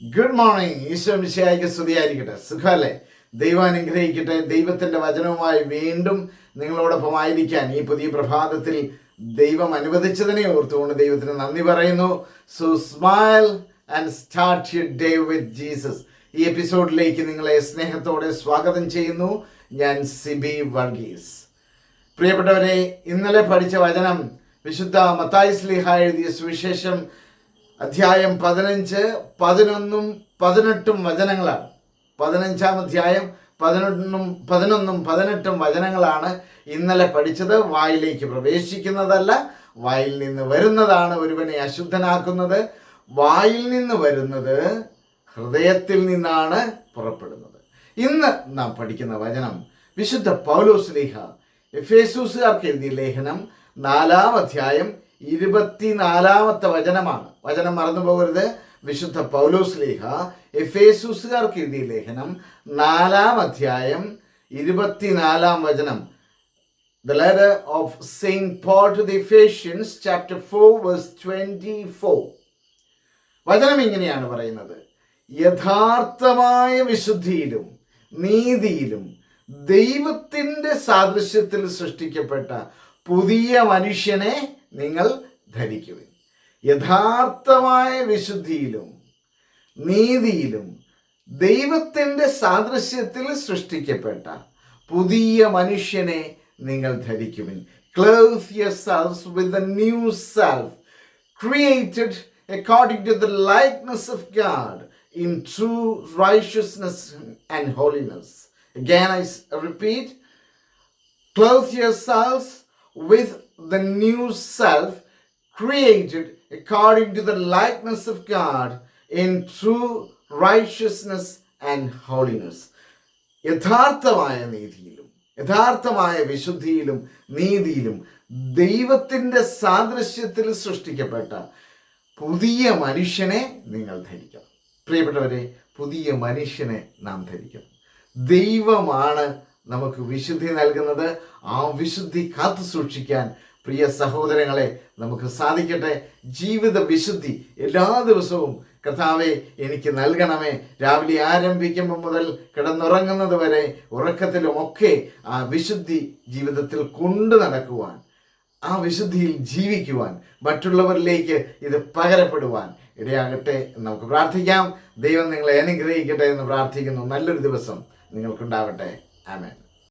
Good morning. Isho മിശിഹായ്ക്ക് സ്തുതിയായിരിക്കട്ടെ. സുഖമല്ലേ? ദൈവം അനുഗ്രഹിക്കട്ടെ. ദൈവത്തിൻ്റെ വചനവുമായി വീണ്ടും നിങ്ങളോടൊപ്പം ആയിരിക്കാൻ ഈ പുതിയ പ്രഭാതത്തിൽ ദൈവം അനുവദിച്ചതിനെ ഓർത്തുകൊണ്ട് ദൈവത്തിന് നന്ദി പറയുന്നു. So smile and start your day with Jesus. ഈ എപ്പിസോഡിലേക്ക് നിങ്ങളെ സ്നേഹത്തോടെ സ്വാഗതം ചെയ്യുന്നു. ഞാൻ സിബി വർഗീസ്. പ്രിയപ്പെട്ടവരെ, ഇന്നലെ പഠിച്ച വചനം വിശുദ്ധ മത്തായി ശ്ലീഹ എഴുതിയ സുവിശേഷം അധ്യായം 15, 11, 18 വചനങ്ങളാണ്. 15-ാം അധ്യായം 11, 18 വചനങ്ങളാണ് ഇന്നലെ പഠിച്ചത്. വായിലേക്ക് പ്രവേശിക്കുന്നതല്ല, വായിൽ നിന്ന് വരുന്നതാണ് ഒരുവനെ അശുദ്ധനാക്കുന്നത്. വായിൽ നിന്ന് വരുന്നത് ഹൃദയത്തിൽ നിന്നാണ് പുറപ്പെടുന്നത്. ഇന്ന് നാം പഠിക്കുന്ന വചനം വിശുദ്ധ പൗലോസ് ശ്ലീഹ എഫേസൂസുകാർക്ക് എഴുതിയ ലേഖനം 4-ാം അധ്യായം 24-ാമത്തെ വചനമാണ്. വചനം മറന്നു പോകരുത്. വിശുദ്ധ പൗലോസ് ശ്ലീഹ എഫേസൂസുകാർക്ക് എഴുതിയ ലേഖനം 4-ാം അധ്യായം 24-ാം വചനം. The letter of Saint Paul to the Ephesians, chapter 4, verse 24. വചനം ഇങ്ങനെയാണ് പറയുന്നത്: യഥാർത്ഥമായ വിശുദ്ധിയിലും നീതിയിലും ദൈവത്തിൻ്റെ സാദൃശ്യത്തിൽ സൃഷ്ടിക്കപ്പെട്ട പുതിയ മനുഷ്യനെ നിങ്ങൾ ധരിക്കുവിൻ. യഥാർത്ഥമായ വിശുദ്ധിയിലും നീതിയിലും ദൈവത്തിൻ്റെ സാദൃശ്യത്തിൽ സൃഷ്ടിക്കപ്പെട്ട പുതിയ മനുഷ്യനെ നിങ്ങൾ ധരിക്കുവിൻ. Clothe yourselves with the new self, created according to the likeness of God in true righteousness and holiness. Again I repeat, clothe yourselves with the new self, created according to the likeness of God in true righteousness and holiness. യഥാർത്ഥമായ നീതിയിലും യഥാർത്ഥമായ വിശുദ്ധിയിലും നീതിയിലും ദൈവത്തിൻ്റെ സാദൃശ്യത്തിൽ സൃഷ്ടിക്കപ്പെട്ട പുതിയ മനുഷ്യനെ നിങ്ങൾ ധരിക്കണം. പ്രിയപ്പെട്ടവരെ, പുതിയ മനുഷ്യനെ നാം ധരിക്കണം. ദൈവമാണ് നമുക്ക് വിശുദ്ധി നൽകുന്നത്. ആ വിശുദ്ധി കാത്തു സൂക്ഷിക്കാൻ പ്രിയ സഹോദരങ്ങളെ നമുക്ക് സാധിക്കട്ടെ. ജീവിത വിശുദ്ധി എല്ലാ ദിവസവും കർത്താവെ എനിക്ക് നൽകണമേ. രാവിലെ ആരംഭിക്കുമ്പോൾ മുതൽ കിടന്നുറങ്ങുന്നത് വരെ ഉറക്കത്തിലുമൊക്കെ ആ വിശുദ്ധി ജീവിതത്തിൽ കൊണ്ടു നടക്കുവാൻ, ആ വിശുദ്ധിയിൽ ജീവിക്കുവാൻ, മറ്റുള്ളവരിലേക്ക് ഇത് പകരപ്പെടുവാൻ ഇടയാകട്ടെ എന്ന് നമുക്ക് പ്രാർത്ഥിക്കാം. ദൈവം നിങ്ങളെ അനുഗ്രഹിക്കട്ടെ എന്ന് പ്രാർത്ഥിക്കുന്നു. നല്ലൊരു ദിവസം നിങ്ങൾക്കുണ്ടാവട്ടെ. ആമേൻ.